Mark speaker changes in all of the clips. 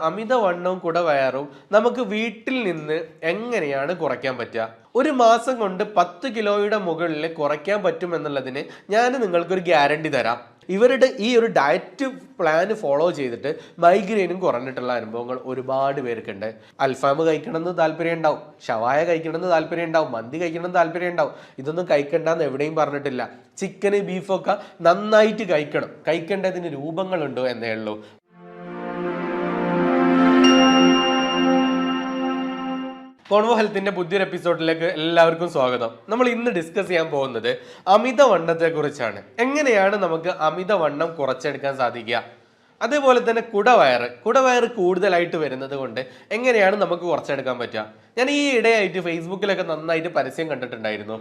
Speaker 1: അമിതവണ്ണവും കുടവയറും നമുക്ക് വീട്ടിൽ നിന്ന് എങ്ങനെയാണ് കുറയ്ക്കാൻ പറ്റുക? ഒരു മാസം കൊണ്ട് 10 കിലോയുടെ മുകളിൽ കുറയ്ക്കാൻ പറ്റും എന്നുള്ളതിന് ഞാൻ നിങ്ങൾക്കൊരു ഗ്യാരണ്ടി തരാം. ഇവരുടെ ഈ ഒരു ഡയറ്റ് പ്ലാൻ ഫോളോ ചെയ്തിട്ട് മൈഗ്രെയിനും കുറഞ്ഞിട്ടുള്ള അനുഭവങ്ങൾ ഒരുപാട് പേർക്കുണ്ട്. അൽഫാം കഴിക്കണമെന്ന് താല്പര്യം ഉണ്ടാവും, ഷവായ കഴിക്കണമെന്ന് താല്പര്യം ഉണ്ടാവും, മന്തി കഴിക്കണമെന്ന് താല്പര്യം ഉണ്ടാവും. ഇതൊന്നും കഴിക്കണ്ടെന്ന് എവിടെയും പറഞ്ഞിട്ടില്ല. ചിക്കന് ബീഫൊക്കെ നന്നായിട്ട് കഴിക്കണം. കഴിക്കേണ്ടതിന് രൂപങ്ങളുണ്ടോ എന്നേ ഉള്ളൂ. കോൺവോ ഹെൽത്തിന്റെ പുതിയൊരു എപ്പിസോഡിലേക്ക് എല്ലാവർക്കും സ്വാഗതം. നമ്മൾ ഇന്ന് ഡിസ്കസ് ചെയ്യാൻ പോകുന്നത് അമിതവണ്ണത്തെ കുറിച്ചാണ്. എങ്ങനെയാണ് നമുക്ക് അമിതവണ്ണം കുറച്ചെടുക്കാൻ സാധിക്കുക? അതേപോലെ തന്നെ കുടവയറ് കൂടുതലായിട്ട് വരുന്നത് കൊണ്ട് എങ്ങനെയാണ് നമുക്ക് കുറച്ചെടുക്കാൻ പറ്റുക? ഞാൻ ഈ ഇടയായിട്ട് ഫേസ്ബുക്കിലൊക്കെ നന്നായിട്ട് പരസ്യം കണ്ടിട്ടുണ്ടായിരുന്നു.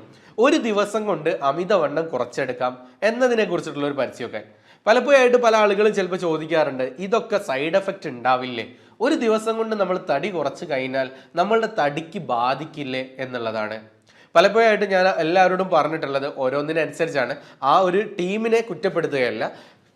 Speaker 1: ഒരു ദിവസം കൊണ്ട് അമിതവണ്ണം കുറച്ചെടുക്കാം എന്നതിനെ കുറിച്ചിട്ടുള്ള ഒരു പരസ്യമൊക്കെ. പലപ്പോഴായിട്ട് പല ആളുകളും ചിലപ്പോൾ ചോദിക്കാറുണ്ട്, ഇതൊക്കെ സൈഡ് എഫക്റ്റ് ഉണ്ടാവില്ലേ? ഒരു ദിവസം കൊണ്ട് നമ്മൾ തടി കുറച്ച് കഴിഞ്ഞാൽ നമ്മളുടെ തടിക്ക് ബാധിക്കില്ലേ എന്നുള്ളതാണ്. പലപ്പോഴായിട്ട് ഞാൻ എല്ലാവരോടും പറഞ്ഞിട്ടുള്ളത് ഓരോന്നിനനുസരിച്ചാണ്. ആ ഒരു ടീമിനെ കുറ്റപ്പെടുത്തുകയല്ല.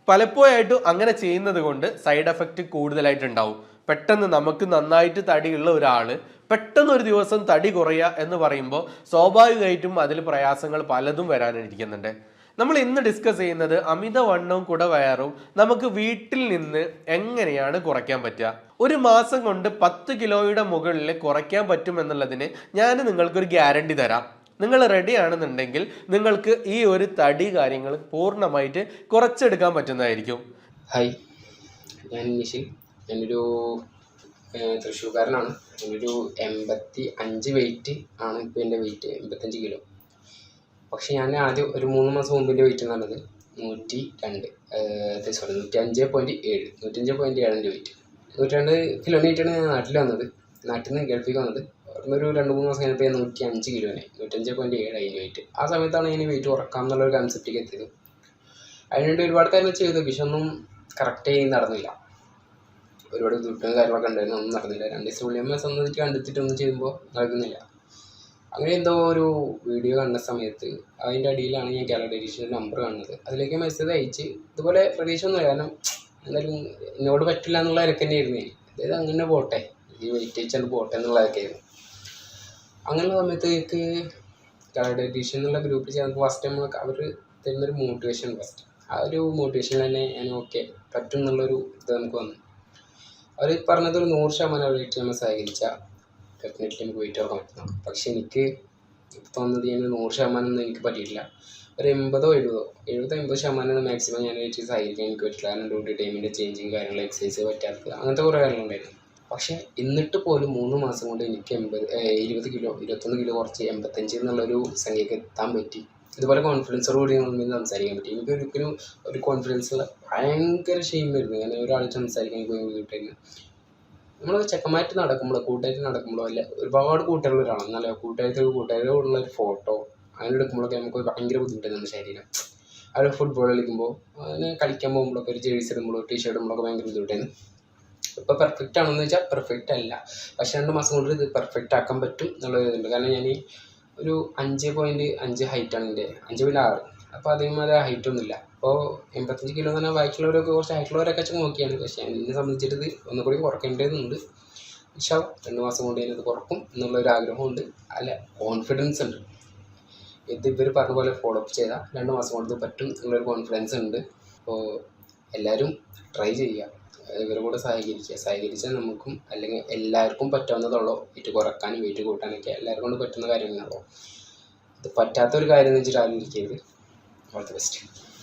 Speaker 1: പലപ്പോഴായിട്ടും അങ്ങനെ ചെയ്യുന്നത് കൊണ്ട് സൈഡ് എഫക്റ്റ് കൂടുതലായിട്ടുണ്ടാവും. പെട്ടെന്ന് നമുക്ക് നന്നായിട്ട് തടിയുള്ള ഒരാൾ പെട്ടെന്ന് ഒരു ദിവസം തടി കുറയുക എന്ന് പറയുമ്പോൾ സ്വാഭാവികമായിട്ടും അതിൽ പ്രയാസങ്ങൾ പലതും വരാനിരിക്കുന്നുണ്ട്. നമ്മൾ ഇന്ന് ഡിസ്കസ് ചെയ്യുന്നത് അമിതവണ്ണവും കുടവയറും നമുക്ക് വീട്ടിൽ നിന്ന് എങ്ങനെയാണ് കുറയ്ക്കാൻ പറ്റുക. ഒരു മാസം കൊണ്ട് 10 കിലോയുടെ മുകളിൽ കുറയ്ക്കാൻ പറ്റും എന്നുള്ളതിന് ഞാൻ നിങ്ങൾക്കൊരു ഗ്യാരണ്ടി തരാം. നിങ്ങൾ റെഡി ആണെന്നുണ്ടെങ്കിൽ നിങ്ങൾക്ക് ഈ ഒരു തടി കാര്യങ്ങൾ പൂർണ്ണമായിട്ട് കുറച്ചെടുക്കാൻ പറ്റുന്നതായിരിക്കും.
Speaker 2: ഹായ്, ഞാൻ നിഷിൽ. ഞാനൊരു തൃശ്ശൂർക്കാരനാണ്. ഞാനൊരു 85 വെയിറ്റ് ആണ്. ഇപ്പോൾ എൻ്റെ വെയിറ്റ് 85 കിലോ. പക്ഷെ ഞാൻ ആദ്യം ഒരു 3 മാസം മുമ്പിൻ്റെ വെയിറ്റ് എന്ന് പറഞ്ഞത് 105.7 105.7 വെയിറ്റ്. 102 കിലോമീറ്ററാണ് ഞാൻ നാട്ടിൽ വന്നത്. നാട്ടിൽ നിന്ന് ഗൾഫിൽ വന്നത്. അവിടുന്ന് ഒരു 2-3 മാസം കഴിഞ്ഞപ്പോൾ 105 കിലോനെ 105.7 അതിന് വെയിറ്റ്. ആ സമയത്താണ് ഞാൻ വെയിറ്റ് കുറക്കാം എന്നുള്ളൊരു കൺസെപ്റ്റിലേക്ക് എത്തിയത്. അതിനുവേണ്ടി ഒരുപാട് കാര്യങ്ങൾ ചെയ്തു, പക്ഷെ ഒന്നും കറക്റ്റായി നടന്നില്ല. ഒരുപാട് ദുഃഖവും കാര്യങ്ങളൊക്കെ ഉണ്ടായിരുന്നു, ഒന്നും നടന്നില്ല. 2 ദിവസം ഉള്ളിയമ്മ സ്വന്തമായിട്ട് കണ്ടെത്തിയിട്ടൊന്നും ചെയ്യുമ്പോൾ നടക്കുന്നില്ല. അങ്ങനെ എന്തോ ഒരു വീഡിയോ കണ്ട സമയത്ത് അതിൻ്റെ അടിയിലാണ് ഞാൻ കാലഡേഷൻ്റെ നമ്പർ കാണുന്നത്. അതിലേക്ക് മെസ്സേജ് അയച്ച് ഇതുപോലെ പ്രതീക്ഷ ഒന്നുമില്ല, കാരണം എന്തായാലും എന്നോട് പറ്റില്ല എന്നുള്ള ഇരക്ക് തന്നെ ആയിരുന്നു. അതായത് അങ്ങനെ പോട്ടെ, ഈ വെയിറ്റ് വെച്ചാൽ പോട്ടെ എന്നുള്ളതൊക്കെ ആയിരുന്നു. അങ്ങനെയുള്ള സമയത്ത് എനിക്ക് കാലഡേഷൻ എന്നുള്ള ഗ്രൂപ്പിൽ ചേർന്ന് ഫസ്റ്റ് ടൈം അവർ തരുന്നൊരു മോട്ടിവേഷൻ, ആ ഒരു മോട്ടിവേഷനിൽ തന്നെ ഞാൻ ഓക്കെ പറ്റും എന്നുള്ളൊരു ഇത് നമുക്ക് വന്നു. അവർ പറഞ്ഞത് ഒരു 100% വെയിറ്റ് നമ്മൾ സഹകരിച്ചാൽ ഡെഫിനറ്റ്ലി നമുക്ക് വെയിറ്റ് കുറക്കാൻ പറ്റുന്നു. പക്ഷെ എനിക്ക് തോന്നുന്നത് ഞാൻ 100% ഒന്നും എനിക്ക് പറ്റിയിട്ടില്ല. ഒരു 80-80% മാക്സിമം ഞാൻ വെയിറ്റ് സഹകരിക്കാൻ എനിക്ക് പറ്റില്ല. കാരണം ഡ്യൂട്ടി ടൈമിൻ്റെ ചേഞ്ചിങ് കാര്യങ്ങൾ, എക്സസൈസ് പറ്റാത്തത്, അങ്ങനത്തെ കുറേ കാര്യങ്ങളുണ്ടായിരുന്നു. പക്ഷേ എന്നിട്ട് പോലും 3 മാസം കൊണ്ട് എനിക്ക് 21 കിലോ കുറച്ച് 85 എന്നുള്ളൊരു സംഖ്യക്ക് എത്താൻ പറ്റി. ഇതുപോലെ കോൺഫിഡൻസോടുകൂടി നമ്മൾ സംസാരിക്കാൻ പറ്റി. എനിക്ക് ഒരിക്കലും ഒരു കോൺഫിഡൻസുള്ള ഭയങ്കര ഷെയിം വരുന്നു. ഞാൻ ഒരാൾ സംസാരിക്കാൻ വീട്ടിൽ നമ്മൾ ചെക്കന്മായിട്ട് നടക്കുമ്പോഴോ കൂട്ടായിട്ട് നടക്കുമ്പോഴോ അല്ല, ഒരുപാട് കൂട്ടുകാരുള്ള ഒരാളാണ്. നല്ല കൂട്ടുകാരോടുള്ള ഒരു ഫോട്ടോ അങ്ങനെ എടുക്കുമ്പോഴൊക്കെ നമുക്ക് ഭയങ്കര ബുദ്ധിമുട്ടായിരുന്നു ശരീരം. അവർ ഫുട്ബോൾ കളിക്കുമ്പോൾ അങ്ങനെ കളിക്കാൻ പോകുമ്പോഴൊക്കെ ഒരു ജേഴ്സി ഇടുമ്പോഴോ ടീഷർട്ട് ഇടുമ്പോഴൊക്കെ ഭയങ്കര ബുദ്ധിമുട്ടായിരുന്നു. ഇപ്പോൾ പെർഫെക്റ്റ് ആണെന്ന് വെച്ചാൽ പെർഫെക്റ്റ് അല്ല, പക്ഷേ 2 മാസം കൊണ്ട് ഇത് പെർഫെക്റ്റ് ആക്കാൻ പറ്റും എന്നുള്ളതുണ്ട്. കാരണം ഞാൻ ഒരു 5.5 ഹൈറ്റാണ് എൻ്റെ, 5.6. അപ്പോൾ അതേമാതിരി ഹൈറ്റ് ഒന്നുമില്ല. അപ്പോൾ 85 കിലോ എന്ന് പറഞ്ഞാൽ ബാക്കിയുള്ളവരൊക്കെ കുറച്ച് ഹൈറ്റുള്ളവരൊക്കെ വെച്ച് നോക്കിയാണ്. പക്ഷേ എന്നെ സംബന്ധിച്ചിട്ട് ഇത് ഒന്നുകൂടി കുറയ്ക്കേണ്ടതുണ്ട്. പക്ഷേ 2 മാസം കൊണ്ട് ഞാനത് കുറക്കും എന്നുള്ളൊരു ആഗ്രഹമുണ്ട്, അല്ല കോൺഫിഡൻസ് ഉണ്ട്. ഇത് ഇവർ പറഞ്ഞ പോലെ ഫോളോ അപ്പ് ചെയ്താൽ 2 മാസം കൊണ്ട് പറ്റും എന്നുള്ളൊരു കോൺഫിഡൻസ് ഉണ്ട്. അപ്പോൾ എല്ലാവരും ട്രൈ ചെയ്യുക, ഇവരുടെ കൂടെ സഹകരിച്ചാൽ നമുക്കും അല്ലെങ്കിൽ എല്ലാവർക്കും പറ്റാവുന്നതുള്ളൂ. വെയിറ്റ് കുറക്കാനും വെയിറ്റ് കൂട്ടാനൊക്കെ എല്ലാവർക്കും കൊണ്ട് പറ്റുന്ന കാര്യങ്ങളാണല്ലോ. ഇത് പറ്റാത്തൊരു കാര്യം എന്ന് വെച്ചിട്ട് ആരും ഇരിക്കരുത്. All the best.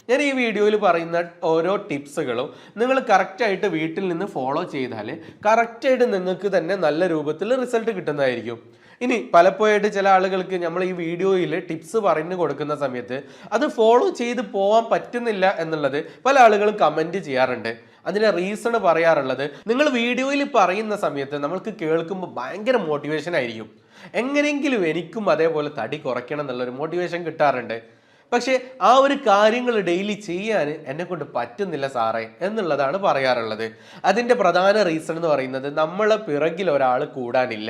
Speaker 1: ഞാൻ ഈ വീഡിയോയിൽ പറയുന്ന ഓരോ ടിപ്സുകളും നിങ്ങൾ കറക്റ്റായിട്ട് വീട്ടിൽ നിന്ന് ഫോളോ ചെയ്താൽ കറക്റ്റായിട്ട് നിങ്ങൾക്ക് തന്നെ നല്ല രൂപത്തിൽ റിസൾട്ട് കിട്ടുന്നതായിരിക്കും. ഇനി പലപ്പോഴായിട്ട് ചില ആളുകൾക്ക് നമ്മൾ ഈ വീഡിയോയിൽ ടിപ്സ് പറഞ്ഞു കൊടുക്കുന്ന സമയത്ത് അത് ഫോളോ ചെയ്ത് പോകാൻ പറ്റുന്നില്ല എന്നുള്ളത് പല ആളുകളും കമൻറ്റ് ചെയ്യാറുണ്ട്. അതിന് റീസൺ പറയാറുള്ളത്, നിങ്ങൾ വീഡിയോയിൽ പറയുന്ന സമയത്ത് നമ്മൾക്ക് കേൾക്കുമ്പോൾ ഭയങ്കര മോട്ടിവേഷൻ ആയിരിക്കും. എങ്ങനെയെങ്കിലും എനിക്കും അതേപോലെ തടി കുറയ്ക്കണം എന്നുള്ളൊരു മോട്ടിവേഷൻ കിട്ടാറുണ്ട്. പക്ഷേ ആ ഒരു കാര്യങ്ങൾ ഡെയിലി ചെയ്യാൻ എന്നെ കൊണ്ട് പറ്റുന്നില്ല സാറേ എന്നുള്ളതാണ് പറയാറുള്ളത്. അതിൻ്റെ പ്രധാന റീസൺ എന്ന് പറയുന്നത് നമ്മളെ പിറകിൽ ഒരാൾ കൂടാനില്ല.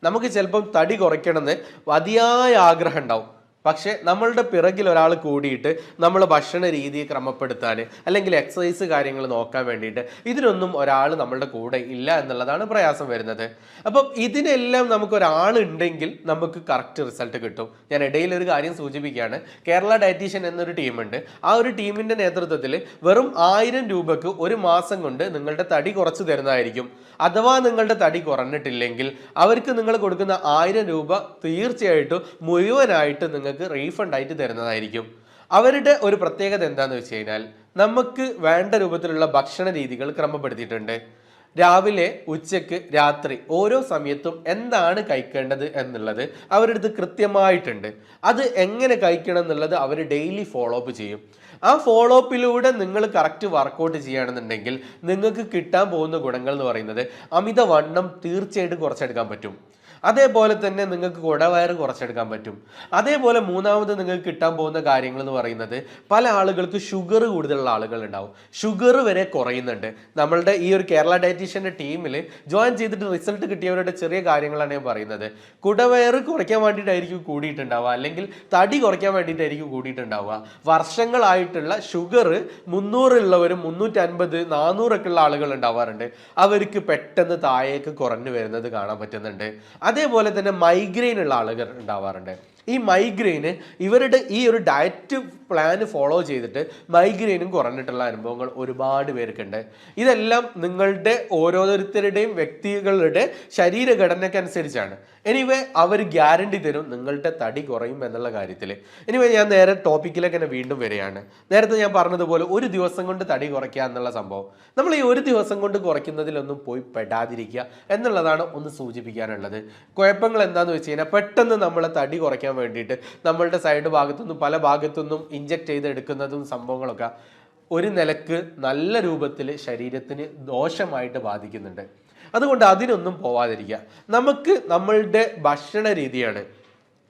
Speaker 1: നമുക്ക് ചിലപ്പം തടി കുറയ്ക്കണമെന്ന് അതിയായ ആഗ്രഹം ഉണ്ടാവും, പക്ഷേ നമ്മളുടെ പിറകിൽ ഒരാൾ കൂടിയിട്ട് നമ്മൾ ഭക്ഷണ രീതിയെ ക്രമപ്പെടുത്താൻ അല്ലെങ്കിൽ എക്സസൈസ് കാര്യങ്ങൾ നോക്കാൻ വേണ്ടിയിട്ട് ഇതിനൊന്നും ഒരാൾ നമ്മളുടെ കൂടെ ഇല്ല എന്നുള്ളതാണ് പ്രയാസം വരുന്നത്. അപ്പം ഇതിനെല്ലാം നമുക്ക് ഒരാളുണ്ടെങ്കിൽ നമുക്ക് കറക്റ്റ് റിസൾട്ട് കിട്ടും. ഞാൻ ഇടയിൽ ഒരു കാര്യം സൂചിപ്പിക്കുകയാണ്. കേരള ഡയറ്റീഷ്യൻ എന്നൊരു ടീമുണ്ട്. ആ ഒരു ടീമിൻ്റെ നേതൃത്വത്തിൽ വെറും 1000 രൂപക്ക് ഒരു മാസം കൊണ്ട് നിങ്ങളുടെ തടി കുറച്ച് തരുന്നതായിരിക്കും. അഥവാ നിങ്ങളുടെ തടി കുറഞ്ഞിട്ടില്ലെങ്കിൽ അവർക്ക് നിങ്ങൾ കൊടുക്കുന്ന 1000 രൂപ തീർച്ചയായിട്ടും മുഴുവനായിട്ട് നിങ്ങൾക്ക് റീഫണ്ട് ആയിട്ട് തരുന്നതായിരിക്കും. അവരുടെ ഒരു പ്രത്യേകത എന്താണെന്ന് വെച്ച് കഴിഞ്ഞാൽ നമുക്ക് വേണ്ട രൂപത്തിലുള്ള ഭക്ഷണ രീതികൾ ക്രമപ്പെടുത്തിയിട്ടുണ്ട്. രാവിലെ, ഉച്ചക്ക്, രാത്രി ഓരോ സമയത്തും എന്താണ് കഴിക്കേണ്ടത് എന്നുള്ളത് അവരുടെ അടുത്ത് കൃത്യമായിട്ടുണ്ട്. അത് എങ്ങനെ കഴിക്കണം എന്നുള്ളത് അവർ ഡെയിലി ഫോളോ അപ്പ് ചെയ്യും. ആ ഫോളോ അപ്പിലൂടെ നിങ്ങൾ കറക്റ്റ് വർക്കൗട്ട് ചെയ്യുകയാണെന്നുണ്ടെങ്കിൽ നിങ്ങൾക്ക് കിട്ടാൻ പോകുന്ന ഗുണങ്ങൾ എന്ന് പറയുന്നത് അമിതവണ്ണം തീർച്ചയായിട്ടും കുറച്ചെടുക്കാൻ പറ്റും. അതേപോലെ തന്നെ നിങ്ങൾക്ക് കുടവയറ് കുറച്ചെടുക്കാൻ പറ്റും. അതേപോലെ മൂന്നാമത് നിങ്ങൾക്ക് കിട്ടാൻ പോകുന്ന കാര്യങ്ങൾ എന്ന് പറയുന്നത് പല ആളുകൾക്ക് ഷുഗർ കൂടുതലുള്ള ആളുകൾ ഉണ്ടാവും. ഷുഗർ വരെ കുറയുന്നുണ്ട്. നമ്മളുടെ ഈ ഒരു കേരള ഡയറ്റീഷ്യൻ്റെ ടീമിൽ ജോയിൻ ചെയ്തിട്ട് റിസൾട്ട് കിട്ടിയവരുടെ ചെറിയ കാര്യങ്ങളാണ് ഞാൻ പറയുന്നത്. കുടവയറ് കുറയ്ക്കാൻ വേണ്ടിയിട്ടായിരിക്കും കൂടിയിട്ടുണ്ടാവുക, അല്ലെങ്കിൽ തടി കുറയ്ക്കാൻ വേണ്ടിയിട്ടായിരിക്കും കൂടിയിട്ടുണ്ടാവുക. വർഷങ്ങളായിട്ടുള്ള ഷുഗർ 300 ഉള്ളവരും 350, 400 ഒക്കെ ഉള്ള ആളുകൾ ഉണ്ടാവാറുണ്ട്. അവർക്ക് പെട്ടെന്ന് താഴേക്ക് കുറഞ്ഞു വരുന്നത് കാണാൻ പറ്റുന്നുണ്ട്. അതേപോലെ തന്നെ മൈഗ്രെയിൻ ഉള്ള ആളുകൾ ഉണ്ടാവാറുണ്ട്. ഈ മൈഗ്രെയിന് ഇവരുടെ ഈ ഒരു ഡയറ്റ് പ്ലാൻ ഫോളോ ചെയ്തിട്ട് മൈഗ്രെയിനും കുറഞ്ഞിട്ടുള്ള അനുഭവങ്ങൾ ഒരുപാട് പേർക്കുണ്ട്. ഇതെല്ലാം നിങ്ങളുടെ ഓരോരുത്തരുടെയും വ്യക്തികളുടെ ശരീരഘടനയ്ക്കനുസരിച്ചാണ്. എനിവേ അവർ ഗ്യാരണ്ടി തരും നിങ്ങളുടെ തടി കുറയും എന്നുള്ള കാര്യത്തിൽ. എനിവേ ഞാൻ നേരെ ടോപ്പിക്കിലേക്ക് തന്നെ വീണ്ടും വരികയാണ്. നേരത്തെ ഞാൻ പറഞ്ഞതുപോലെ ഒരു ദിവസം കൊണ്ട് തടി കുറയ്ക്കുക എന്നുള്ള സംഭവം, നമ്മൾ ഈ ഒരു ദിവസം കൊണ്ട് കുറയ്ക്കുന്നതിലൊന്നും പോയി പെടാതിരിക്കുക എന്നുള്ളതാണ് ഒന്ന് സൂചിപ്പിക്കാനുള്ളത്. കുഴപ്പങ്ങൾ എന്താണെന്ന് വെച്ച് കഴിഞ്ഞാൽ പെട്ടെന്ന് നമ്മളെ തടി കുറയ്ക്കാൻ വേണ്ടിയിട്ട് നമ്മളുടെ സൈഡ് ഭാഗത്തുനിന്നും പല ഭാഗത്തുനിന്നും ഇഞ്ചക്ട് ചെയ്തെടുക്കുന്നതും സംഭവങ്ങളൊക്കെ ഒരു നിലക്ക് നല്ല രൂപത്തിൽ ശരീരത്തിന് ദോഷമായിട്ട് ബാധിക്കുന്നുണ്ട്. അതുകൊണ്ട് അതിനൊന്നും പോവാതിരിക്കുക. നമുക്ക് നമ്മളുടെ ഭക്ഷണ രീതിയാണ്.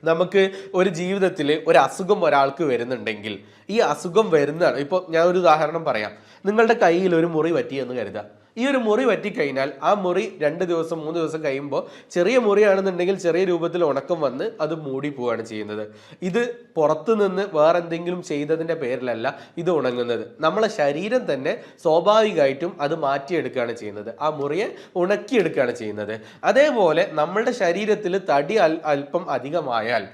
Speaker 1: നമുക്ക് ഒരു ജീവിതത്തിൽ ഒരു അസുഖം ഒരാൾക്ക് വരുന്നുണ്ടെങ്കിൽ ഈ അസുഖം വരുന്നതാണ്. ഇപ്പോൾ ഞാൻ ഒരു ഉദാഹരണം പറയാം. നിങ്ങളുടെ കയ്യിൽ ഒരു മുറി പറ്റിയെന്ന് കരുതുക. ഈ ഒരു മുറി പറ്റിക്കഴിഞ്ഞാൽ ആ മുറി 2 ദിവസം 3 ദിവസം കഴിയുമ്പോൾ ചെറിയ മുറിയാണെന്നുണ്ടെങ്കിൽ ചെറിയ രൂപത്തിൽ ഉണക്കം വന്ന് അത് മൂടി പോവുകയാണ് ചെയ്യുന്നത്. ഇത് പുറത്തു നിന്ന് വേറെ എന്തെങ്കിലും ചെയ്തതിൻ്റെ പേരിലല്ല ഇത് ഉണങ്ങുന്നത്. നമ്മളെ ശരീരം തന്നെ സ്വാഭാവികമായിട്ടും അത് മാറ്റിയെടുക്കുകയാണ് ചെയ്യുന്നത്. ആ മുറിയെ ഉണക്കിയെടുക്കുകയാണ് ചെയ്യുന്നത്. അതേപോലെ നമ്മളുടെ ശരീരത്തിൽ തടി അല്പം അധികമായാൽ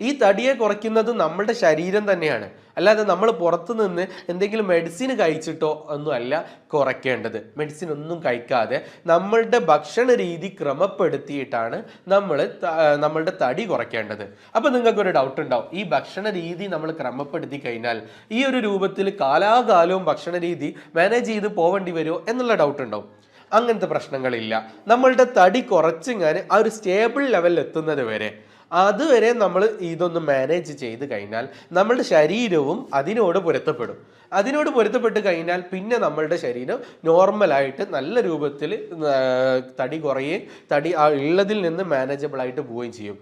Speaker 1: ഈ തടിയെ കുറയ്ക്കുന്നത് നമ്മളുടെ ശരീരം തന്നെയാണ്. അല്ലാതെ നമ്മൾ പുറത്തു നിന്ന് എന്തെങ്കിലും മെഡിസിൻ കഴിച്ചിട്ടോ ഒന്നും അല്ല കുറയ്ക്കേണ്ടത്. മെഡിസിൻ ഒന്നും കഴിക്കാതെ നമ്മളുടെ ഭക്ഷണ രീതി ക്രമപ്പെടുത്തിയിട്ടാണ് നമ്മളുടെ തടി കുറയ്ക്കേണ്ടത്. അപ്പം നിങ്ങൾക്കൊരു ഡൗട്ട് ഉണ്ടാവും, ഈ ഭക്ഷണ രീതി നമ്മൾ ക്രമപ്പെടുത്തി കഴിഞ്ഞാൽ ഈ ഒരു രൂപത്തിൽ കാലാകാലവും ഭക്ഷണ രീതി മാനേജ് ചെയ്ത് പോവേണ്ടി വരുമോ എന്നുള്ള ഡൗട്ട് ഉണ്ടാവും. അങ്ങനത്തെ പ്രശ്നങ്ങളില്ല. നമ്മളുടെ തടി കുറച്ചിങ്ങനെ ആ ഒരു സ്റ്റേബിൾ ലെവലിൽ എത്തുന്നത് വരെ അതുവരെ നമ്മൾ ഇതൊന്ന് മാനേജ് ചെയ്ത് കഴിഞ്ഞാൽ നമ്മളുടെ ശരീരവും അതിനോട് പൊരുത്തപ്പെട്ട് കഴിഞ്ഞാൽ പിന്നെ നമ്മളുടെ ശരീരം നോർമലായിട്ട് നല്ല രൂപത്തിൽ തടി കുറയുകയും തടി ഉള്ളതിൽ നിന്ന് മാനേജബിൾ ആയിട്ട് പോവുകയും ചെയ്യും.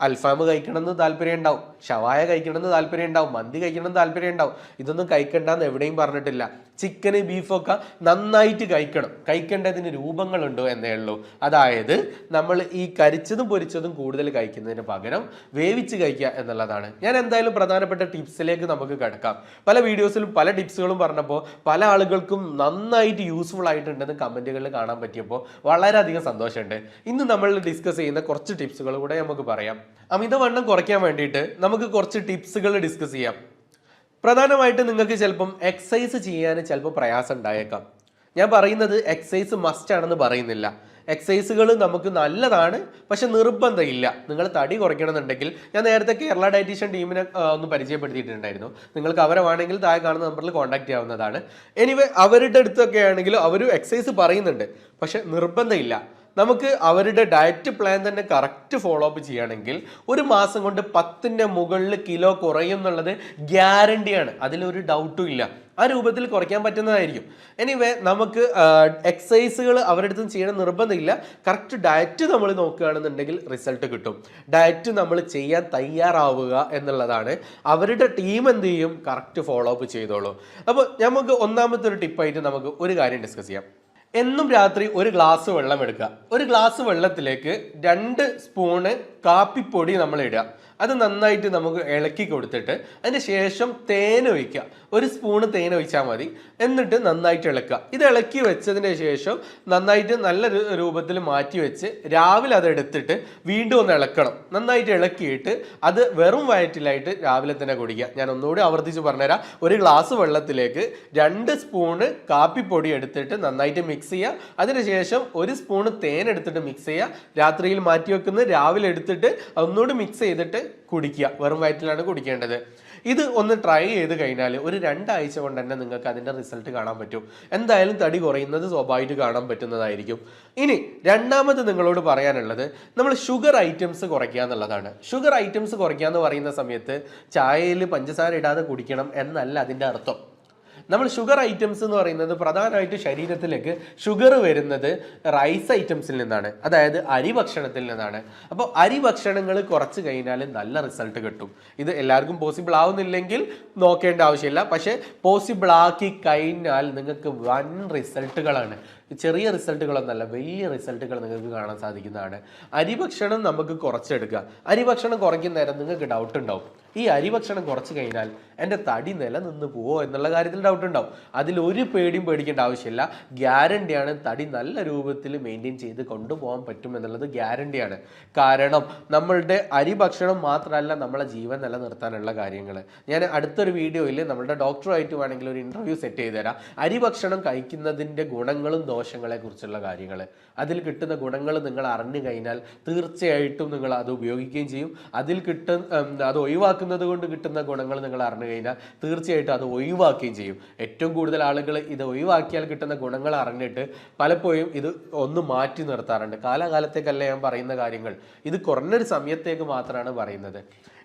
Speaker 1: അൽഫാം കഴിക്കണമെന്ന് താല്പര്യം ഉണ്ടാവും, ഷവായ കഴിക്കണമെന്ന് താല്പര്യം ഉണ്ടാവും, മന്തി കഴിക്കണമെന്ന് താല്പര്യം ഉണ്ടാവും. ഇതൊന്നും കഴിക്കണ്ടെന്ന് എവിടെയും പറഞ്ഞിട്ടില്ല. ചിക്കന്, ബീഫൊക്കെ നന്നായിട്ട് കഴിക്കണം. കഴിക്കേണ്ടതിന് രൂപങ്ങളുണ്ടോ എന്നേ ഉള്ളൂ. അതായത് നമ്മൾ ഈ കരിച്ചതും പൊരിച്ചതും കൂടുതൽ കഴിക്കുന്നതിന് പകരം വേവിച്ച് കഴിക്കുക എന്നുള്ളതാണ്. ഞാൻ എന്തായാലും പ്രധാനപ്പെട്ട ടിപ്സിലേക്ക് നമുക്ക് കിടക്കാം. പല വീഡിയോസിലും പല ടിപ്സുകളും പറഞ്ഞപ്പോൾ പല ആളുകൾക്കും നന്നായിട്ട് യൂസ്ഫുൾ ആയിട്ടുണ്ടെന്ന് കമൻറ്റുകളിൽ കാണാൻ പറ്റിയപ്പോൾ വളരെയധികം സന്തോഷമുണ്ട്. ഇന്ന് നമ്മൾ ഡിസ്കസ് ചെയ്യുന്ന കുറച്ച് ടിപ്സുകൾ കൂടെ നമുക്ക് പറയാം. അമിതവണ്ണം കുറയ്ക്കാൻ വേണ്ടിയിട്ട് നമുക്ക് കുറച്ച് ടിപ്സുകൾ ഡിസ്കസ് ചെയ്യാം. പ്രധാനമായിട്ട് നിങ്ങൾക്ക് ചിലപ്പം എക്സസൈസ് ചെയ്യാൻ ചിലപ്പോൾ പ്രയാസം ഉണ്ടായേക്കാം. ഞാൻ പറയുന്നത് എക്സസൈസ് മസ്റ്റ് ആണെന്ന് പറയുന്നില്ല. എക്സസൈസുകൾ നമുക്ക് നല്ലതാണ്, പക്ഷെ നിർബന്ധമില്ല. നിങ്ങൾ തടി കുറയ്ക്കണമെന്നുണ്ടെങ്കിൽ ഞാൻ നേരത്തെ കേരള ഡയറ്റീഷ്യൻ ടീമിനെ ഒന്ന് പരിചയപ്പെടുത്തിയിട്ടുണ്ടായിരുന്നു. നിങ്ങൾക്ക് അവരെ വേണമെങ്കിൽ താഴെ കാണുന്ന നമ്പറിൽ കോൺടാക്ട് ചെയ്യാവുന്നതാണ്. എനിവേ അവരുടെ അടുത്തൊക്കെ ആണെങ്കിലും അവർ എക്സസൈസ് പറയുന്നുണ്ട്, പക്ഷെ നിർബന്ധമില്ല. നമുക്ക് അവരുടെ ഡയറ്റ് പ്ലാൻ തന്നെ കറക്റ്റ് ഫോളോ അപ്പ് ചെയ്യുകയാണെങ്കിൽ ഒരു മാസം കൊണ്ട് 10ന്റെ മുകളിൽ കിലോ കുറയും എന്നുള്ളത് ഗ്യാരണ്ടിയാണ്. അതിലൊരു ഡൗട്ടും ഇല്ല. ആ രൂപത്തിൽ കുറയ്ക്കാൻ പറ്റുന്നതായിരിക്കും. എനിവേ നമുക്ക് എക്സസൈസുകൾ അവരുടെ അടുത്തും ചെയ്യണം നിർബന്ധമില്ല. കറക്റ്റ് ഡയറ്റ് നമ്മൾ നോക്കുകയാണെന്നുണ്ടെങ്കിൽ റിസൾട്ട് കിട്ടും. ഡയറ്റ് നമ്മൾ ചെയ്യാൻ തയ്യാറാവുക എന്നുള്ളതാണ്. അവരുടെ ടീം എന്ത് ചെയ്യും, കറക്റ്റ് ഫോളോ അപ്പ് ചെയ്തോളൂ. അപ്പോൾ നമുക്ക് ഒന്നാമത്തെ ഒരു ടിപ്പായിട്ട് നമുക്ക് ഒരു കാര്യം ഡിസ്കസ് ചെയ്യാം. എന്നും രാത്രി ഒരു ഗ്ലാസ് വെള്ളം എടുക്കുക. ഒരു ഗ്ലാസ് വെള്ളത്തിലേക്ക് 2 സ്പൂണ് കാപ്പിപ്പൊടി നമ്മൾ ഇടുക. അത് നന്നായിട്ട് നമുക്ക് ഇളക്കി കൊടുത്തിട്ട് അതിന് ശേഷം തേൻ ഒഴിക്കുക. ഒരു സ്പൂണ് തേൻ ഒഴിച്ചാൽ മതി. എന്നിട്ട് നന്നായിട്ട് ഇളക്കുക. ഇത് ഇളക്കി വെച്ചതിന് ശേഷം നന്നായിട്ട് നല്ല രൂപത്തിൽ മാറ്റി വെച്ച് രാവിലെ അത് എടുത്തിട്ട് വീണ്ടും ഒന്ന് ഇളക്കണം. നന്നായിട്ട് ഇളക്കിയിട്ട് അത് വെറും വയറ്റിലായിട്ട് രാവിലെ തന്നെ കുടിക്കുക. ഞാൻ ഒന്നുകൂടി ആവർത്തിച്ച് പറഞ്ഞുതരാം. ഒരു ഗ്ലാസ് വെള്ളത്തിലേക്ക് 2 സ്പൂണ് കാപ്പിപ്പൊടി എടുത്തിട്ട് നന്നായിട്ട് മിക്സ് ചെയ്യുക. അതിനുശേഷം 1 സ്പൂണ് തേൻ എടുത്തിട്ട് മിക്സ് ചെയ്യുക. രാത്രിയിൽ മാറ്റി വെക്കുന്നത് രാവിലെ എടുത്തിട്ട് ഒന്നുകൂടി മിക്സ് ചെയ്തിട്ട് കുടിക്കുക. വെറും വയറ്റിലാണ് കുടിക്കേണ്ടത്. ഇത് ഒന്ന് ട്രൈ ചെയ്ത് കഴിഞ്ഞാൽ ഒരു 2 ആഴ്ച കൊണ്ട് തന്നെ നിങ്ങൾക്ക് അതിൻ്റെ റിസൾട്ട് കാണാൻ പറ്റും. എന്തായാലും തടി കുറയുന്നത് സ്വാഭാവികമായിട്ട് കാണാൻ പറ്റുന്നതായിരിക്കും. ഇനി രണ്ടാമത് നിങ്ങളോട് പറയാനുള്ളത് നമ്മൾ ഷുഗർ ഐറ്റംസ് കുറയ്ക്കുക എന്നുള്ളതാണ്. ഷുഗർ ഐറ്റംസ് കുറയ്ക്കുക എന്ന് പറയുന്ന സമയത്ത് ചായയിൽ പഞ്ചസാര ഇടാതെ കുടിക്കണം എന്നല്ല അതിൻ്റെ അർത്ഥം. നമ്മൾ ഷുഗർ ഐറ്റംസ് എന്ന് പറയുന്നത് പ്രധാനമായിട്ട് ശരീരത്തിലേക്ക് ഷുഗർ വരുന്നത് റൈസ് ഐറ്റംസിൽ നിന്നാണ്, അതായത് അരി ഭക്ഷണത്തിൽ നിന്നാണ്. അപ്പോൾ അരി ഭക്ഷണങ്ങൾ കുറച്ച് കഴിഞ്ഞാൽ നല്ല റിസൾട്ട് കിട്ടും. ഇത് എല്ലാവർക്കും പോസിബിൾ ആവുന്നില്ലെങ്കിൽ നോക്കേണ്ട ആവശ്യമില്ല. പക്ഷേ പോസിബിൾ ആക്കി കഴിഞ്ഞാൽ നിങ്ങൾക്ക് വൻ റിസൾട്ടുകളാണ്. ചെറിയ റിസൾട്ടുകളൊന്നല്ല, വലിയ റിസൾട്ടുകൾ നിങ്ങൾക്ക് കാണാൻ സാധിക്കുന്നതാണ്. അരിഭക്ഷണം നമുക്ക് കുറച്ചെടുക്കുക. അരിഭക്ഷണം കുറയ്ക്കുന്ന നേരം നിങ്ങൾക്ക് ഡൗട്ട് ഉണ്ടാവും, ഈ അരിഭക്ഷണം കുറച്ച് കഴിഞ്ഞാൽ എൻ്റെ തടി നിലനിന്ന് പോവോ എന്നുള്ള കാര്യത്തിൽ ഡൗട്ട് ഉണ്ടാവും. അതിലൊരു പേടിയും പേടിക്കേണ്ട ആവശ്യമില്ല. ഗ്യാരണ്ടിയാണ്, തടി നല്ല രൂപത്തിൽ മെയിൻറ്റെയിൻ ചെയ്ത് കൊണ്ടുപോകാൻ പറ്റും എന്നുള്ളത് ഗ്യാരണ്ടിയാണ്. കാരണം നമ്മളുടെ അരിഭക്ഷണം മാത്രമല്ല നമ്മളെ ജീവൻ നിലനിർത്താനുള്ള കാര്യങ്ങൾ. ഞാൻ അടുത്തൊരു വീഡിയോയിൽ നമ്മളുടെ ഡോക്ടറുമായിട്ട് വേണമെങ്കിൽ ഒരു ഇൻ്റർവ്യൂ സെറ്റ് ചെയ്ത് തരാം. അരിഭക്ഷണം കഴിക്കുന്നതിൻ്റെ ഗുണങ്ങളും ദോഷങ്ങളെ കുറിച്ചുള്ള കാര്യങ്ങൾ, അതിൽ കിട്ടുന്ന ഗുണങ്ങൾ നിങ്ങൾ അറിഞ്ഞു കഴിഞ്ഞാൽ തീർച്ചയായിട്ടും നിങ്ങൾ അത് ഉപയോഗിക്കുകയും ചെയ്യും. അതിൽ അത് ഒഴിവാക്കുന്നത് കൊണ്ട് കിട്ടുന്ന ഗുണങ്ങൾ നിങ്ങൾ അറിഞ്ഞു കഴിഞ്ഞാൽ തീർച്ചയായിട്ടും അത് ഒഴിവാക്കുകയും ചെയ്യും. ഏറ്റവും കൂടുതൽ ആളുകൾ ഇത് ഒഴിവാക്കിയാൽ കിട്ടുന്ന ഗുണങ്ങൾ അറിഞ്ഞിട്ട് പലപ്പോഴും ഇത് ഒന്ന് മാറ്റി നിർത്താറുണ്ട്. കാലാകാലത്തേക്കല്ല ഞാൻ പറയുന്ന കാര്യങ്ങൾ, ഇത് കുറഞ്ഞൊരു സമയത്തേക്ക് മാത്രമാണ് പറയുന്നത്.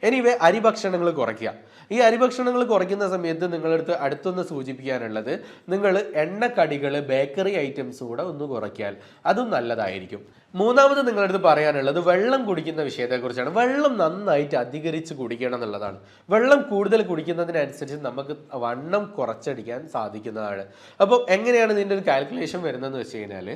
Speaker 1: എനിവേ, അരിഭക്ഷണങ്ങൾ കുറയ്ക്കുക. ഈ അരിഭക്ഷണങ്ങൾ കുറയ്ക്കുന്ന സമയത്ത് നിങ്ങളടുത്ത് അടുത്തൊന്ന് സൂചിപ്പിക്കാനുള്ളത്, നിങ്ങൾ എണ്ണക്കടികൾ, ബേക്കറി ഐറ്റംസ് കൂടെ ഒന്ന് കുറയ്ക്കാൽ അതും നല്ലതായിരിക്കും. മൂന്നാമത് നിങ്ങളടുത്ത് പറയാനുള്ളത് വെള്ളം കുടിക്കുന്ന വിഷയത്തെക്കുറിച്ചാണ്. വെള്ളം നന്നായിട്ട് അധികരിച്ച് കുടിക്കണം എന്നുള്ളതാണ്. വെള്ളം കൂടുതൽ കുടിക്കുന്നതിനനുസരിച്ച് നമുക്ക് വണ്ണം കുറച്ചടിക്കാൻ സാധിക്കുന്നതാണ്. അപ്പോൾ എങ്ങനെയാണ് ഇതിൻ്റെ ഒരു കാൽക്കുലേഷൻ വരുന്നതെന്ന് വെച്ച് കഴിഞ്ഞാൽ,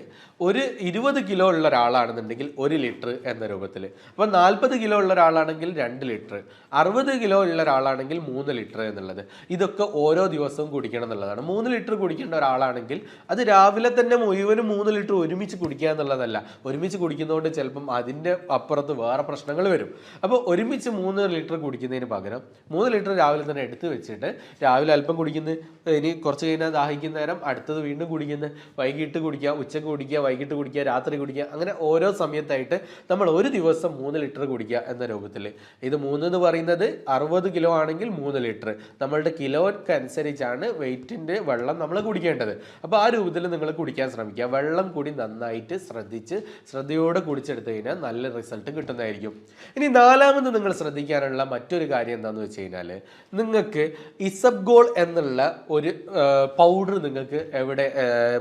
Speaker 1: ഒരു 20 കിലോ ഉള്ള ഒരാളാണെന്നുണ്ടെങ്കിൽ 1 ലിറ്റർ എന്ന രൂപത്തിൽ, അപ്പോൾ 40 കിലോ ഉള്ള ഒരാളാണെങ്കിൽ 2 ലിറ്റർ, 60 കിലോ ഉള്ള ഒരാളാണെങ്കിൽ 3 ലിറ്റർ എന്നുള്ളത്. ഇതൊക്കെ ഓരോ ദിവസവും കുടിക്കണം എന്നുള്ളതാണ്. 3 ലിറ്റർ കുടിക്കേണ്ട ഒരാളാണെങ്കിൽ അത് രാവിലെ തന്നെ മുഴുവനും 3 ലിറ്റർ ഒരുമിച്ച് കുടിക്കുക എന്നുള്ളതല്ല. ഒരുമിച്ച് കുടിക്കുന്നതുകൊണ്ട് ചിലപ്പം അതിൻ്റെ അപ്പുറത്ത് വേറെ പ്രശ്നങ്ങൾ വരും. അപ്പോൾ ഒരുമിച്ച് 3 ലിറ്റർ കുടിക്കുന്നതിന് പകരം 3 ലിറ്റർ രാവിലെ തന്നെ എടുത്ത് വെച്ചിട്ട് രാവിലെ അല്പം കുടിക്കുന്നത്, ഇനി കുറച്ച് കഴിഞ്ഞാൽ ദാഹിക്കുന്ന നേരം അടുത്തത് വീണ്ടും കുടിക്കുന്നത്, വൈകിട്ട് കുടിക്കുക, ഉച്ചക്ക് കുടിക്കുക, വൈകിട്ട് കുടിക്കുക, രാത്രി കുടിക്കുക, അങ്ങനെ ഓരോ സമയത്തായിട്ട് നമ്മൾ ഒരു ദിവസം 3 ലിറ്റർ കുടിക്കുക എന്ന രൂപത്തിൽ. ഇത് 3 എന്ന് പറയുന്നത് 60 കിലോ ആണെങ്കിൽ 3 ലിറ്റർ, നമ്മളുടെ കിലോയ്ക്ക് അനുസരിച്ചാണ് വെയിറ്റിൻ്റെ വെള്ളം നമ്മൾ കുടിക്കേണ്ടത്. അപ്പോൾ ആ രൂപത്തിൽ നിങ്ങൾ കുടിക്കാൻ ശ്രമിക്കുക. വെള്ളം കൂടി നന്നായിട്ട് ശ്രദ്ധയോടെ കുടിച്ചെടുത്ത് കഴിഞ്ഞാൽ നല്ല റിസൾട്ട് കിട്ടുന്നതായിരിക്കും. ഇനി നാലാമത് നിങ്ങൾ ശ്രദ്ധിക്കാനുള്ള മറ്റൊരു കാര്യം എന്താണെന്ന് വെച്ച് കഴിഞ്ഞാൽ, നിങ്ങൾക്ക് ഇസബ്ഗോൾ എന്നുള്ള ഒരു പൗഡർ നിങ്ങൾക്ക് എവിടെ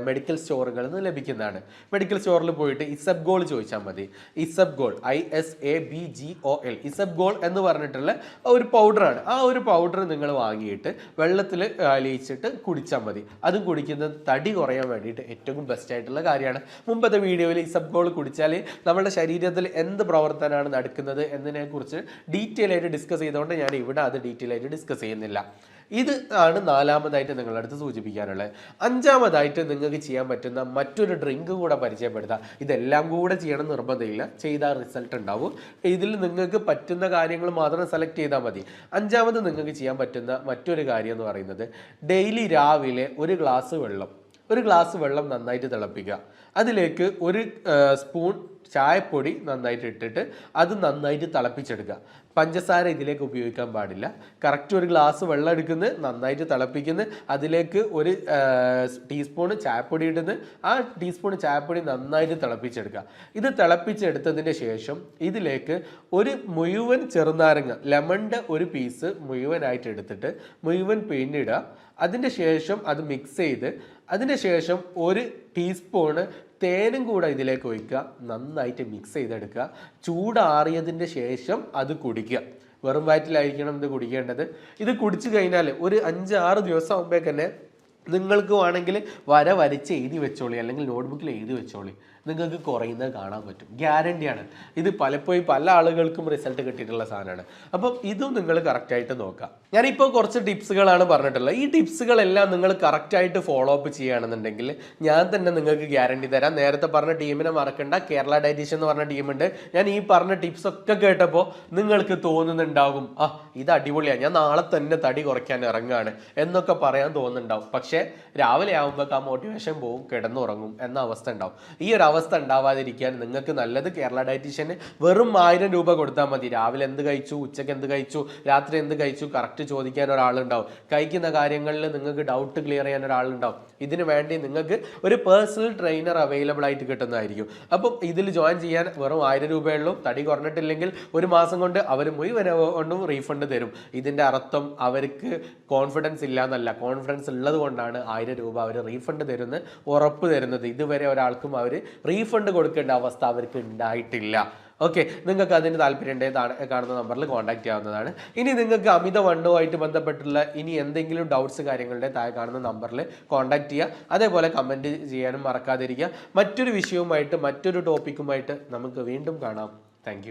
Speaker 1: മെഡിക്കൽ സ്റ്റോറുകളിൽ നിന്ന് ലഭിക്കുന്നതാണ്. മെഡിക്കൽ സ്റ്റോറിൽ പോയിട്ട് ഇസബ്ഗോൾ ചോദിച്ചാൽ മതി. ഇസബ്ഗോൾ, ISABGOL, ഇസബ്ഗോൾ എന്ന് പറഞ്ഞിട്ടുള്ള ഒരു പൗഡറാണ്. ആ ഒരു പൗഡർ നിങ്ങൾ വാങ്ങിയിട്ട് വെള്ളത്തിൽ അലിയിച്ചിട്ട് കുടിച്ചാൽ മതി. അതും കുടിക്കുന്നത് തടി കുറയാൻ വേണ്ടിയിട്ട് ഏറ്റവും ബെസ്റ്റ് ആയിട്ടുള്ള കാര്യമാണ്. മുമ്പത്തെ വീഡിയോയിൽ ഇസബ്ഗോൾ കുടിച്ചാൽ നമ്മുടെ ശരീരത്തിൽ എന്ത് പ്രവർത്തനമാണ് നടക്കുന്നത് എന്നതിനെക്കുറിച്ച് ഡീറ്റെയിൽ ആയിട്ട് ഡിസ്കസ് ചെയ്തുകൊണ്ട് ഞാൻ ഇവിടെ അത് ഡീറ്റെയിൽ ആയിട്ട് ഡിസ്കസ് ചെയ്യുന്നില്ല. ഇത് ആണ് നാലാമതായിട്ട് നിങ്ങളുടെ അടുത്ത് സൂചിപ്പിക്കാനുള്ളത്. അഞ്ചാമതായിട്ട് നിങ്ങൾക്ക് ചെയ്യാൻ പറ്റുന്ന മറ്റൊരു ഡ്രിങ്ക് കൂടെ പരിചയപ്പെടുത്താം. ഇതെല്ലാം കൂടെ ചെയ്യണം നിർബന്ധമില്ല, ചെയ്താൽ റിസൾട്ട് ഉണ്ടാവും. ഇതിൽ നിങ്ങൾക്ക് പറ്റുന്ന കാര്യങ്ങൾ മാത്രം സെലക്ട് ചെയ്താൽ മതി. അഞ്ചാമത് നിങ്ങൾക്ക് ചെയ്യാൻ പറ്റുന്ന മറ്റൊരു കാര്യം എന്ന് പറയുന്നത്, ഡെയിലി രാവിലെ ഒരു ഗ്ലാസ് വെള്ളം നന്നായിട്ട് തിളപ്പിക്കുക. അതിലേക്ക് 1 സ്പൂൺ ചായപ്പൊടി നന്നായിട്ട് ഇട്ടിട്ട് അത് നന്നായിട്ട് തിളപ്പിച്ചെടുക്കുക. പഞ്ചസാര ഇതിലേക്ക് ഉപയോഗിക്കാൻ പാടില്ല. കറക്റ്റ് 1 ഗ്ലാസ് വെള്ളം എടുക്കുന്നത്, നന്നായിട്ട് തിളപ്പിക്കുന്നത്, അതിലേക്ക് 1 ടീസ്പൂണ് ചായപ്പൊടി ഇടുന്നത്, ആ ടീസ്പൂൺ ചായപ്പൊടി നന്നായിട്ട് തിളപ്പിച്ചെടുക്കുക. ഇത് തിളപ്പിച്ചെടുത്തതിന് ശേഷം ഇതിലേക്ക് 1 മുഴുവൻ ചെറുനാരങ്ങ, ലെമണിൻ്റെ 1 പീസ് മുഴുവനായിട്ട് എടുത്തിട്ട് മുഴുവൻ പിഴിഞ്ഞിടുക. അതിൻ്റെ ശേഷം അത് മിക്സ് ചെയ്ത് അതിന് ശേഷം 1 ടീസ്പൂണ് തേനും കൂടെ ഇതിലേക്ക് ഒഴിക്കുക. നന്നായിട്ട് മിക്സ് ചെയ്തെടുക്കുക. ചൂടാറിയതിൻ്റെ ശേഷം അത് കുടിക്കുക. വെറും വയറ്റിലായിരിക്കണം ഇത് കുടിക്കേണ്ടത്. ഇത് കുടിച്ചു കഴിഞ്ഞാൽ ഒരു 5-6 ദിവസം ആകുമ്പോൾ തന്നെ നിങ്ങൾക്ക് വേണമെങ്കിൽ വരച്ച് എഴുതി വെച്ചോളി, അല്ലെങ്കിൽ നോട്ട്ബുക്കിൽ എഴുതി വെച്ചോളി. നിങ്ങൾക്ക് കുറയുന്നത് കാണാൻ പറ്റും. ഗ്യാരണ്ടിയാണ്. ഇത് പലപ്പോഴും പല ആളുകൾക്കും റിസൾട്ട് കിട്ടിയിട്ടുള്ള സാധനമാണ്. അപ്പം ഇതും നിങ്ങൾ കറക്റ്റായിട്ട് നോക്കുക. ഞാനിപ്പോൾ കുറച്ച് ടിപ്സുകളാണ് പറഞ്ഞിട്ടുള്ളത്. ഈ ടിപ്സുകളെല്ലാം നിങ്ങൾ കറക്റ്റായിട്ട് ഫോളോ അപ്പ് ചെയ്യുകയാണെന്നുണ്ടെങ്കിൽ ഞാൻ തന്നെ നിങ്ങൾക്ക് ഗ്യാരണ്ടി തരാം. നേരത്തെ പറഞ്ഞ ടീമിനെ മറക്കണ്ട. കേരള ഡയറ്റീഷ്യൻ എന്ന് പറഞ്ഞ ടീമുണ്ട്. ഞാൻ ഈ പറഞ്ഞ ടിപ്സ് ഒക്കെ കേട്ടപ്പോൾ നിങ്ങൾക്ക് തോന്നുന്നുണ്ടാകും, ഇത് അടിപൊളിയാണ്, ഞാൻ നാളെ തന്നെ തടി കുറയ്ക്കാൻ ഇറങ്ങുകയാണ് എന്നൊക്കെ പറയാൻ തോന്നുന്നുണ്ടാവും. പക്ഷേ രാവിലെ ആകുമ്പോൾ ആ മോട്ടിവേഷൻ പോവും, കിടന്നുറങ്ങും എന്ന അവസ്ഥ ഉണ്ടാവും. ഈ ഒരു അവസ്ഥ ഉണ്ടാവാതിരിക്കാൻ നിങ്ങൾക്ക് നല്ലത് കേരള ഡയറ്റീഷ്യന് വെറും 1000 രൂപ കൊടുത്താൽ മതി. രാവിലെ എന്ത് കഴിച്ചു, ഉച്ചയ്ക്ക് എന്ത് കഴിച്ചു, രാത്രി എന്ത് കഴിച്ചു കറക്റ്റ് ചോദിക്കാൻ ഒരാളുണ്ടാവും. കഴിക്കുന്ന കാര്യങ്ങളിൽ നിങ്ങൾക്ക് ഡൗട്ട് ക്ലിയർ ചെയ്യാൻ ഒരാളുണ്ടാവും. ഇതിനു വേണ്ടി നിങ്ങൾക്ക് ഒരു പേഴ്സണൽ ട്രെയിനർ അവൈലബിൾ ആയിട്ട് കിട്ടുന്നതായിരിക്കും. അപ്പം ഇതിൽ ജോയിൻ ചെയ്യാൻ വെറും 1000 രൂപയുള്ളൂ. തടി കുറഞ്ഞിട്ടില്ലെങ്കിൽ 1 മാസം കൊണ്ട് അവർ മുഴുവൻ കൊണ്ടും റീഫണ്ട് തരും. ഇതിൻ്റെ അർത്ഥം അവർക്ക് കോൺഫിഡൻസ് ഇല്ല എന്നല്ല, കോൺഫിഡൻസ് ഉള്ളത് കൊണ്ടാണ് 1000 രൂപ അവർ റീഫണ്ട് തരുന്നത്, ഉറപ്പ് തരുന്നത്. ഇതുവരെ ഒരാൾക്കും അവർ റീഫണ്ട് കൊടുക്കേണ്ട അവസ്ഥ അവർക്ക് ഉണ്ടായിട്ടില്ല. ഓക്കെ, നിങ്ങൾക്ക് അതിന് താല്പര്യം ഉണ്ടെങ്കിൽ കാണുന്ന നമ്പറിൽ കോൺടാക്ട് ചെയ്യാവുന്നതാണ്. ഇനി നിങ്ങൾക്ക് അമിതവണ്ണവുമായിട്ട് ബന്ധപ്പെട്ടുള്ള ഇനി എന്തെങ്കിലും ഡൗട്ട്സ് കാര്യങ്ങളുടെ താഴെ കാണുന്ന നമ്പറിൽ കോൺടാക്ട് ചെയ്യുക. അതേപോലെ കമൻറ്റ് ചെയ്യാനും മറക്കാതിരിക്കുക. മറ്റൊരു വിഷയവുമായിട്ട് മറ്റൊരു ടോപ്പിക്കുമായിട്ട് നമുക്ക് വീണ്ടും കാണാം. താങ്ക്